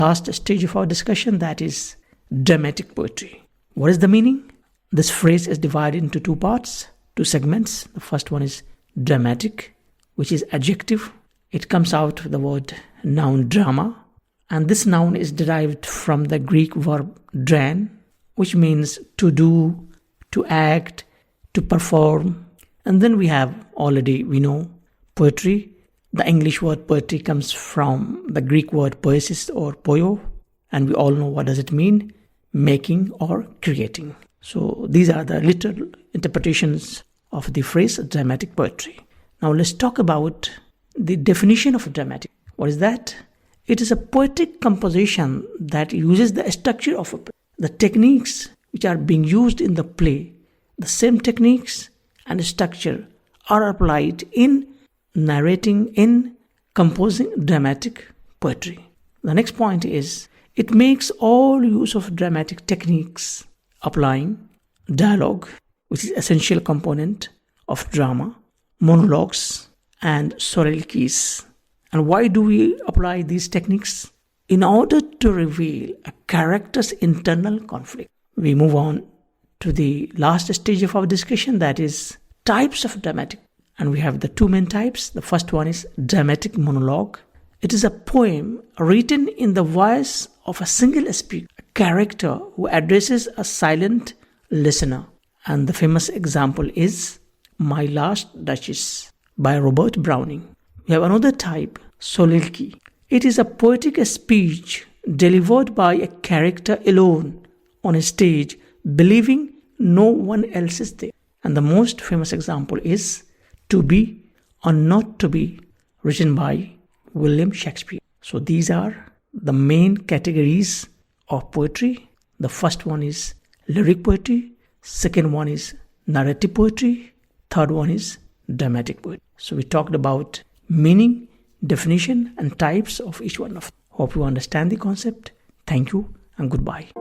last stage of our discussion, that is dramatic poetry. What is the meaning? This phrase is divided into two parts, two segments. The first one is dramatic, which is adjective. It comes out of the word noun drama, and this noun is derived from the Greek verb dran, which means to do, to act, to perform. And then we know poetry. The English word poetry comes from the Greek word poesis or poio, and we all know what does it mean, making or creating. So these are the literal interpretations of the phrase dramatic poetry. Now let's talk about the definition of dramatic. What is that? It is a poetic composition that uses the structure of a play. The techniques which are being used in the play, the same techniques and structure are applied in narrating, in composing dramatic poetry. The next point is it makes all use of dramatic techniques, applying dialogue, which is essential component of drama, monologues, and soliloquies. And why do we apply these techniques? In order to reveal a character's internal conflict. We move on to the last stage of our discussion, that is types of dramatic. And we have the two main types. The first one is dramatic monologue. It is a poem written in the voice of a single speaker, a character who addresses a silent listener. And the famous example is My Last Duchess by Robert Browning. We have another type, soliloquy. It is a poetic speech delivered by a character alone on a stage, believing no one else is there. And the most famous example is To Be or Not to Be, written by William Shakespeare. So these are the main categories of poetry. The first one is lyric poetry, second one is narrative poetry, third one is dramatic poetry. So we talked about meaning, definition and types of each one of them. Hope you understand the concept. Thank you and goodbye.